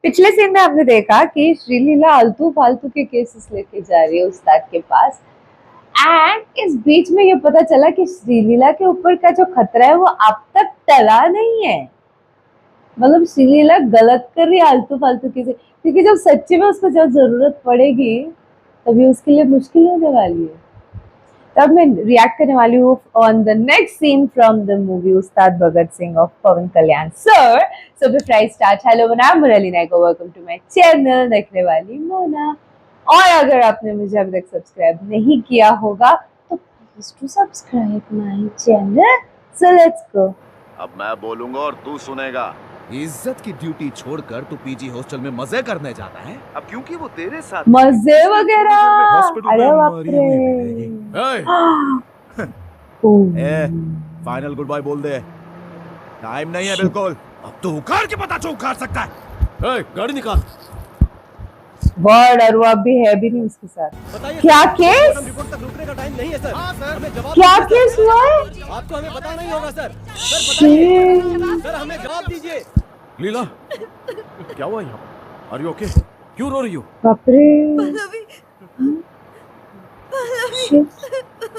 पिछले सीन में हमने देखा कि श्रीलीला आलतू फालतू के केसेस लेके जा रही है उस्ताद के पास। एंड इस बीच में ये पता चला कि श्रीलीला के ऊपर का जो खतरा है वो अब तक टला नहीं है। मतलब श्रीलीला गलत कर रही है आलतू फालतू के, क्योंकि जब सच्ची में उसको जब जरूरत पड़ेगी तभी उसके लिए मुश्किल होने वाली है। तब मैं रिएक्ट करने वाली हूँ on the next scene from the movie Ustaad Bhagat Singh of Pawan Kalyan sir. So before I start, hello नाम Murali Nayak, welcome to my channel देखने वाली मोना। और अगर आपने मुझे अभी तक सब्सक्राइब नहीं किया होगा तो please to subscribe my channel. So let's go. अब मैं बोलूंगा और तू सुनेगा। इज्जत की ड्यूटी छोड़कर तू पीजी हॉस्टल में मजे करने जाता है। अब क्योंकि वो तेरे साथ मजे वगैरह, अरे बाप रे। फाइनल गुड बाय बोल दे, टाइम नहीं है बिल्कुल। अब तो उखाड़ के पता उखाड़ सकता है। गाड़ी निकाल। वर्ड और वो अब भी है भी नहीं उसके साथ। क्या केस? रिपोर्ट तक रुकने का टाइम नहीं है सर। हाँ सर, हमें जवाब क्या केस हुआ है? आपको हमें पता नहीं होगा सर। सर हमें जवाब दीजिए। लीला क्या हुआ यहाँ? Are you okay? क्यों रो रही हो? बाप रे।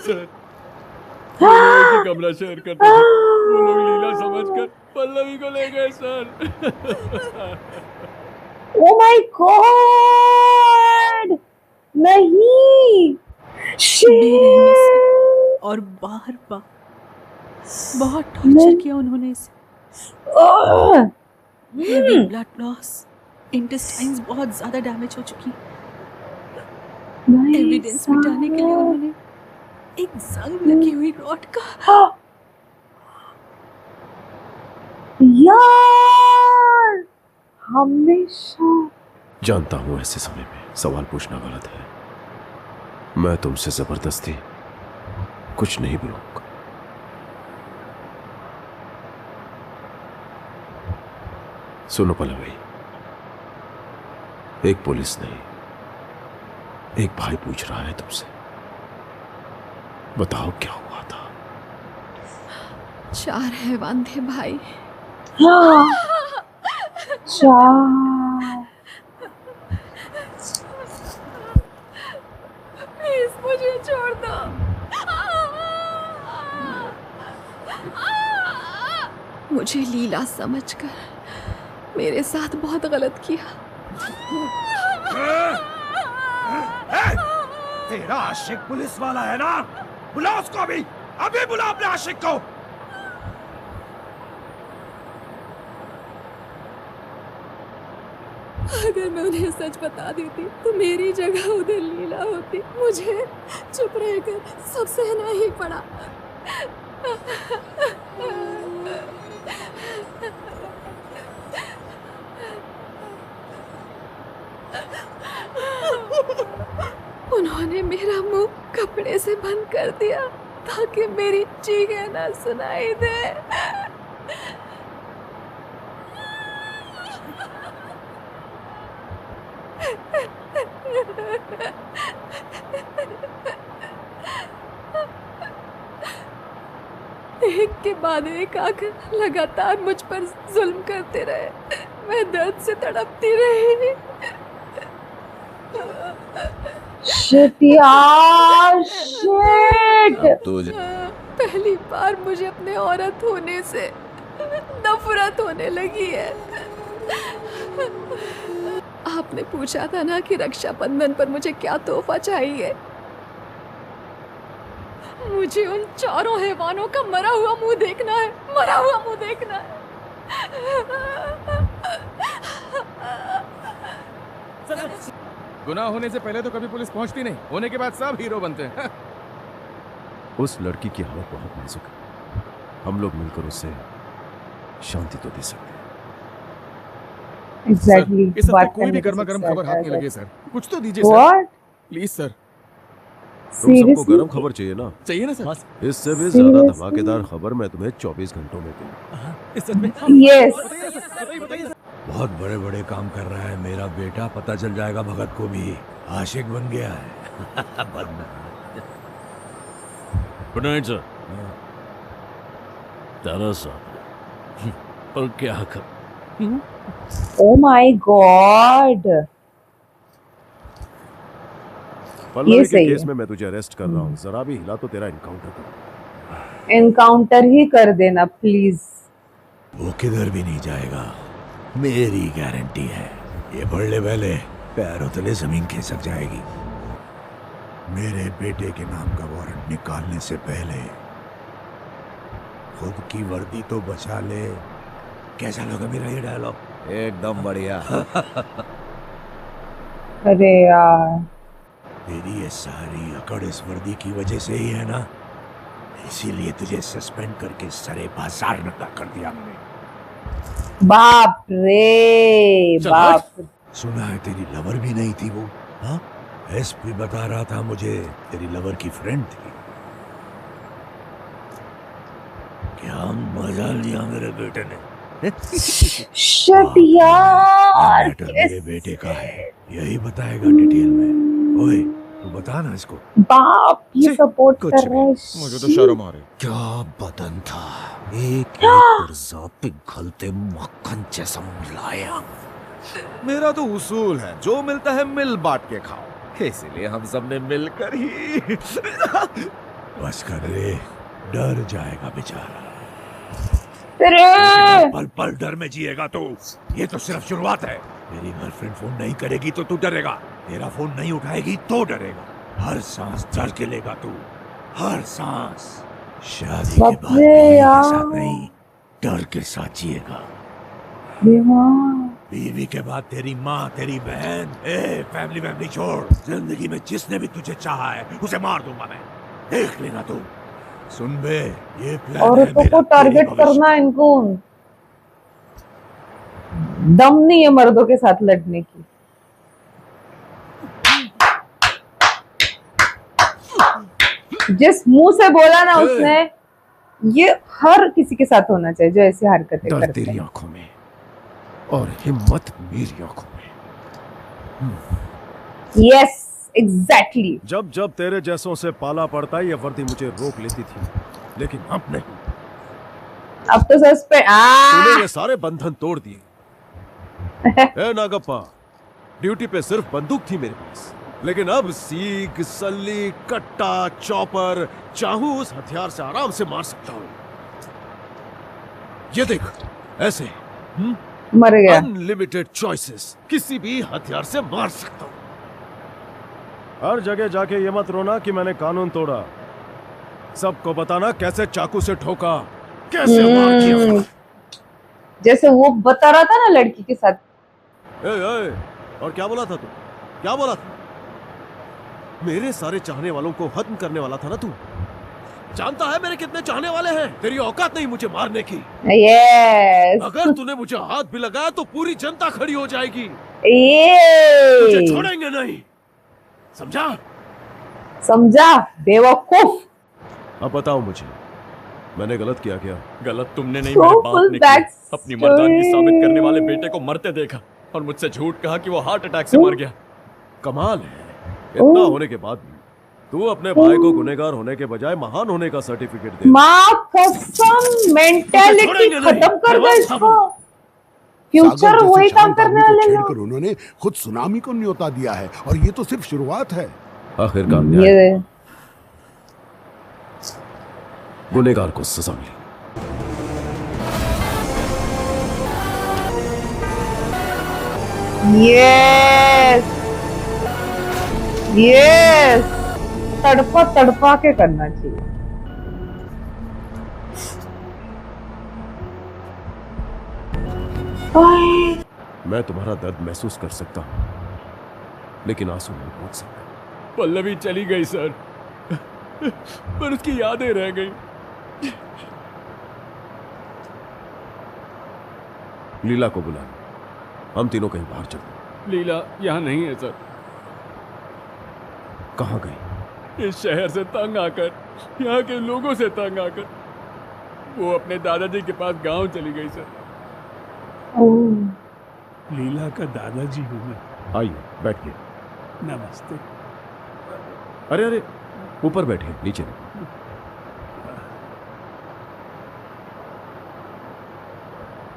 सर कमरा शेयर करते थे, वो लोग लीला समझकर पल्लवी को ले गए सर। ओ माय गॉड, नहीं। और बार बार बहुत टॉर्चर किया उन्होंने इसे। ब्लड लॉस, इंटेस्टाइन्स बहुत ज्यादा डैमेज हो चुकी। एविडेंस मिटाने के लिए उन्होंने एक जंग लगी हुई रॉड का। यार हमेशा जानता हूं ऐसे समय में सवाल पूछना गलत है। मैं तुमसे जबरदस्ती कुछ नहीं बोलूंगा। सुनो पल्लवी, एक पुलिस नहीं, एक भाई पूछ रहा है तुमसे, बताओ क्या हुआ था? 4 हैवान थे भाई। 4। प्लीज मुझे छोड़ दो। मुझे लीला समझकर मेरे साथ बहुत गलत किया। तेरा आशिक पुलिस वाला है ना? बुला उसको अभी बुला अपने आशिक को। अगर मैं उन्हें सच बता देती तो मेरी जगह उधर लीला होती। मुझे चुप रहकर सब सहना ही पड़ा। उन्होंने मेरा मुंह कपड़े से बंद कर दिया ताकि मेरी चीखें न सुनाई दे। एक के बाद एक आकर लगातार मुझ पर जुल्म करते रहे। मैं दर्द से तड़पती रही। शिट यार, शिट। पहली बार मुझे अपने औरत होने से नफरत होने लगी है। आपने पूछा था ना कि रक्षाबंधन पर मुझे क्या तोहफा चाहिए। मुझे उन 4 हैवानों का मरा हुआ मुंह देखना है, मरा हुआ मुंह देखना है। गुनाह होने से पहले तो कभी पुलिस पहुंचती नहीं, होने के बाद सब हीरो बनते हैं। उस लड़की की हालत बहुत नाजुक है, हम लोग मिलकर उसे शांति तो दे सकते हैं। एग्जैक्टली। इस हफ्ते कोई भी गर्मा गर्म खबर हाथ नहीं लगे सर, कुछ तो दीजिए सर, प्लीज सर। तुम सबको गर्म खबर चाहिए ना? चाहिए ना सर? इससे भी ज्यादा धमाकेदार खबर मैं तुम्हें 24 घंटों में दूंगा। यस। बहुत बड़े बड़े काम कर रहा है मेरा बेटा, पता चल जाएगा भगत को भी आशिक बन गया है। Good night sir. तेरा साथ पर क्या कर ओ माय गॉड, पल्लवी के सही केस है। में मैं तुझे अरेस्ट कर रहा हूँ, जरा भी हिला तो तेरा इनकाउंटर कर। एनकाउंटर ही कर देना प्लीज। वो किधर भी नहीं जाएगा, मेरी गारंटी है। ये बढ़ले पहले पैरों तले जमीन खिसक जाएगी। मेरे बेटे के नाम का वारंट निकालने से पहले खुद की वर्दी तो बचा ले। कैसा लगा मेरा ये डायलॉग? एकदम बढ़िया। अरे यार, तेरी ये सारी अकड़ इस वर्दी की वजह से ही है ना, इसीलिए तुझे सस्पेंड करके सरे बाजार नका कर दिया मैंने। बाप रे बाप रे। सुना है तेरी लवर भी नहीं थी वो, हाँ? एसपी बता रहा था मुझे तेरी लवर की फ्रेंड थी। क्या मजा लिया मेरे बेटे ने। शट यार, मैटर मेरे बेटे का है, यही बताएगा डिटेल में। ओए तू बता ना इसको। बाप ये सपोर्ट कुछ कर रहा है। मुझे तो शर्म आ रही। क्या बदन था, एक पुर्जा पिघलते मक्खन जैसा मुलायम। मेरा तो उसूल है, जो मिलता है मिल बांट के खाओ, इसीलिए हम सब ने मिलकर ही। बस कर रे, डर जाएगा बेचारा। तेरे पल पल डर में जिएगा तू। ये तो सिर्फ शुरुआत है। तेरी गर्लफ्रेंड फोन नहीं करेगी तो तू डरेगा, तेरा फोन नहीं उठाएगी तो डरेगा। हर सांस डर के लेगा तू, हर सांस। शादी के बाप बाद रे बीवी के यार। साथ नहीं, डर के साथ जिएगा। बीवी के बाद तेरी माँ, तेरी बहन। फैमिली वैमिली छोड़, जिंदगी में जिसने भी तुझे चाहा है उसे मार दूंगा मैं, देख लेना तू। सुन बे, ये प्लान है औरतों मेरा को टारगेट तेरे भविष्य करना, इनको दम नहीं है मर्दों के साथ लड़ने की। जिस मुंह से बोला ना उसने, ये हर किसी के साथ होना चाहिए जो ऐसी हरकतें डर करते तेरी हैं। आंखों में और हिम्मत मेरी आंखों में। Yes exactly. जब जब तेरे जैसों से पाला पड़ता है, ये वर्दी मुझे रोक लेती थी, लेकिन अब नहीं। अब तो तूने ये सारे बंधन तोड़ दिए। ए नागप्पा, ड्यूटी पे सिर्फ बंदूक थी मेरे पास, लेकिन अब सीख, सल्ली, कट्टा, चॉपर, चाहूं उस हथियार से आराम से मार सकता हूं। ये देख, ऐसे मर गया। अनलिमिटेड चॉइसेस, किसी भी हथियार से मार सकता हूं। हर जगह जाके ये मत रोना कि मैंने कानून तोड़ा। सबको बताना कैसे चाकू से ठोका, कैसे वार किया। जैसे वो बता रहा था ना लड़की के साथ। और क्या बोला था तू? क्या बोला था? मेरे सारे चाहने वालों को खत्म करने वाला था ना तू। जानता है मेरे कितने चाहने वाले हैं? तेरी औकात नहीं मुझे मारने की। यस अगर तूने मुझे हाथ भी लगाया तो पूरी जनता खड़ी हो जाएगी। ये तुझे छोड़ेंगे नहीं, समझा? समझा बेवकूफ। अब बताओ मुझे, मैंने गलत किया क्या? गलत तुमने नहीं, So मेरे बाप full ने किया। backstory. अपनी मर्दानगी साबित करने वाले बेटे को मरते देखा और मुझसे झूठ कहा कि वो हार्ट अटैक से मर गया। कमाल है, इतना होने के बाद भी तू अपने भाई को गुनहगार होने के बजाय महान होने का सर्टिफिकेट दे। माँ कसम, मेंटेलिटी छोड़ेंगे नहीं। खत्म कर दो इसको। फ्यूचर सागर जैसे वही काम शांत करने आदमी को वाले लोग। छेड़कर उन्होंने खुद सुनामी को न्योता दिया है, और ये तो सिर्फ शुरुआत है। आखिरकार न्याय, ये गुनहगार को सजा मिली। यस यस, तड़पा तड़पा के करना चाहिए। ओए, मैं तुम्हारा दर्द महसूस कर सकता हूं, लेकिन आंसू नहीं पहुंच सकता। पल्लवी चली गई सर, पर उसकी यादें रह गई। लीला को बुला, हम तीनों कहीं बाहर चलते। लीला यहाँ नहीं है सर। कहाँ गई? इस शहर से तंग आकर, यहाँ के लोगों से तंग आकर, वो अपने दादाजी के पास गांव चली गई सर। लीला का दादाजी हूँ मैं। आइए बैठिए। नमस्ते। अरे अरे, ऊपर बैठिए, नीचे नहीं।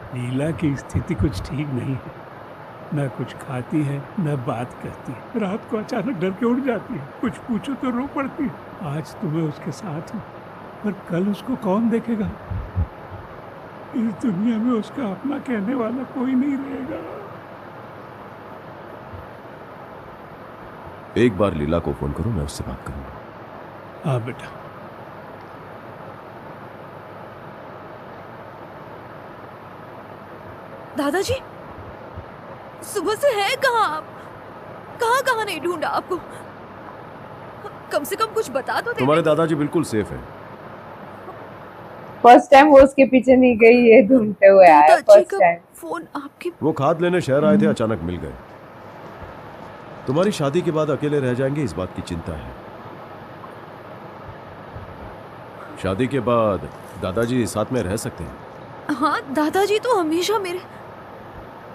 लीला की स्थिति कुछ ठीक नहीं है। न कुछ खाती है न बात करती है। रात को अचानक डर के उठ जाती है, कुछ पूछो तो रो पड़ती है। आज तो मैं उसके साथ हूँ, पर कल उसको कौन देखेगा? इस दुनिया में उसका अपना कहने वाला कोई नहीं रहेगा। एक बार लीला को फोन करो, मैं उससे बात करूंगा। हाँ बेटा। दादाजी, सुबह से है कहाँ आप? कहाँ कहाँ नहीं ढूंढा आपको? कम से कम कुछ बता दो। तुम्हारे दादाजी बिल्कुल सेफ है। फर्स्ट टाइम वो उसके पीछे नहीं गई, ये ढूंढते हुए आया दादाजी फर्स्ट का टाइम। फोन आपके वो खाद लेने शहर आए थे, अचानक मिल गए। तुम्हारी शादी के बाद अकेले रह जाएंगे, इस बात की चिंता है। शादी के बाद दादाजी साथ में रह सकते हैं। हाँ, दादाजी तो हमेशा मेरे।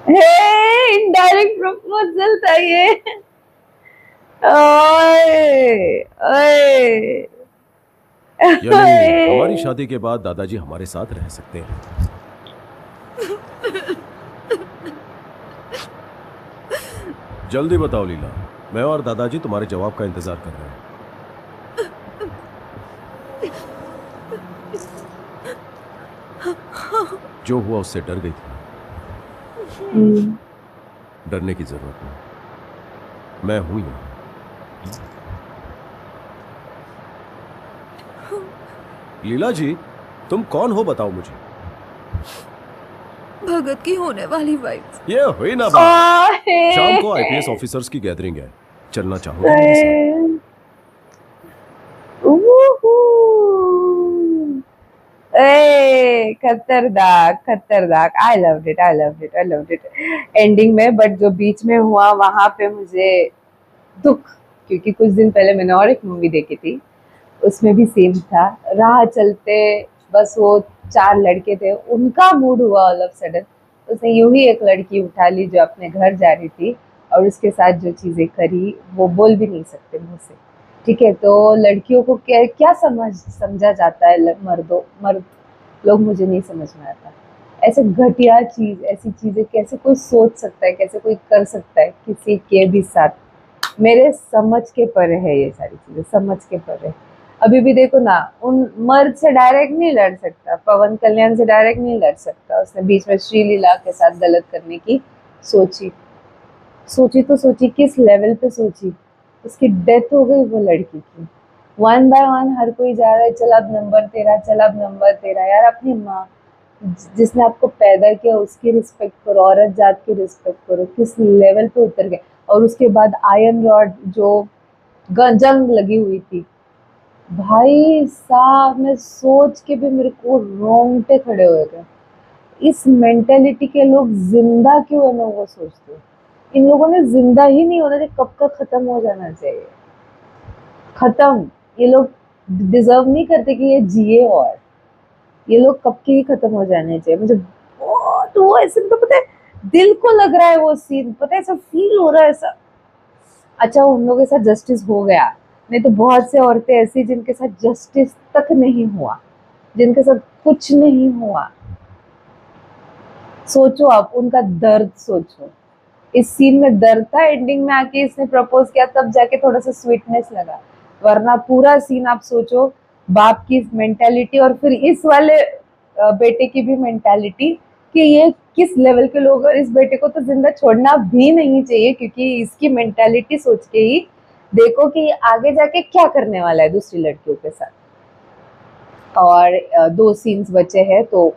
इनडायरेक्ट प्रपोजल था ये। ओए ओए यानी हमारी शादी के बाद दादाजी हमारे साथ रह सकते हैं। जल्दी बताओ लीला, मैं और दादाजी तुम्हारे जवाब का इंतजार कर रहे हैं। जो हुआ उससे डर गई थी। डरने की जरूरत नहीं, मैं हूं यहां। लीला जी, तुम कौन हो बताओ मुझे। भगत की होने वाली वाइफ। ये हुई ना बात। शाम को आईपीएस ऑफिसर्स की गैदरिंग है, चलना चाहोगे मेरे साथ? खतरनाक खतरनाक। I loved it, I loved it, I loved it. Ending में, बट जो बीच में हुआ वहां पे मुझे दुख, क्योंकि कुछ दिन पहले मैंने और एक मूवी देखी थी, उसमें भी सेम था। राह चलते बस वो 4 लड़के थे, उनका मूड हुआ ऑल ऑफ सडन। उसने यूं ही एक लड़की उठा ली जो अपने घर जा रही थी, और उसके साथ जो चीजें करी वो बोल भी नहीं सकते मुंह से। ठीक है, तो लड़कियों को क्या क्या समझा जाता है, मर्द लोग, मुझे नहीं समझ में आता। ऐसे घटिया चीज, ऐसी चीजें कैसे कोई सोच सकता है, कैसे कोई कर सकता है किसी के भी साथ। मेरे समझ के परे है ये सारी चीजें, समझ के परे। अभी भी देखो ना, उन मर्द से डायरेक्ट नहीं लड़ सकता, पवन कल्याण से डायरेक्ट नहीं लड़ सकता। उसने बीच में श्रीलीला के साथ गलत करने की सोची तो सोची, किस लेवल पे सोची। उसकी डेथ हो गई वो लड़की की। 1 बाय 1 हर कोई जा रहा है, चल अब नंबर तेरा, चल अब नंबर तेरा। यार अपनी माँ जिसने आपको पैदा किया उसकी रिस्पेक्ट करो, औरत जात की रिस्पेक्ट करो। किस लेवल पे उतर गए। और उसके बाद आयरन रॉड जो जंग लगी हुई थी, भाई साहब, मैं सोच के भी मेरे को रोंगटे खड़े हो गए। इस मेंटेलिटी के लोग जिंदा क्यों है, मैं वो सोचती हूँ। इन लोगों ने जिंदा ही नहीं होना चाहिए, कब का खत्म हो जाना चाहिए, खत्म। ये लोग डिजर्व नहीं करते कि ये जिए, और ये लोग कब के ही खत्म हो जाने चाहिए। मुझे बहुत वो ऐसे तो पता है, दिल को लग रहा है वो सीन, पता है, ऐसा फील हो रहा है ऐसा। अच्छा, उन लोगों के साथ जस्टिस हो गया, नहीं तो बहुत से औरतें ऐसी जिनके साथ जस्टिस तक नहीं हुआ, जिनके साथ कुछ नहीं हुआ। सोचो आप उनका दर्द, सोचो। इस सीन में दर्द था, एंडिंग में आके इसने प्रपोज किया, तब जाके थोड़ा सा स्वीटनेस लगा, वरना पूरा सीन आप सोचो। बाप की मेंटालिटी और फिर इस वाले बेटे की भी मेंटालिटी, कि ये किस लेवल के लोग हैं। इस बेटे को तो जिंदा छोड़ना भी नहीं चाहिए, क्योंकि इसकी मेंटालिटी सोच के ही देखो कि आगे जाके क्या करने वाला है दूसरी लड़कियों के साथ। और 2 सीन्स बचे हैं, तो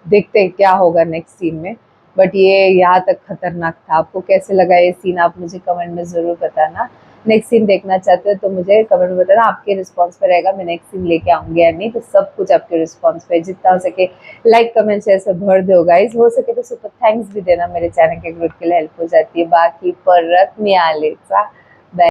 देखते हैं क्या होगा नेक्स्ट सीन में। बट ये यहाँ तक खतरनाक था। आपको कैसे लगा ये सीन, आप मुझे कमेंट में जरूर बताना। नेक्स्ट सीन देखना चाहते हो तो मुझे कमेंट में बताना, आपके रिस्पॉन्स पे रहेगा मैं नेक्स्ट सीन लेके आऊंगी या नहीं। तो सब कुछ आपके रिस्पॉन्स पे, जितना हो सके लाइक कमेंट शेयर से भर दो गाइस। हो सके तो सुपर थैंक्स भी देना, मेरे चैनल के ग्रोथ के लिए हेल्प हो जाती है। बाकी परत मिळालेचा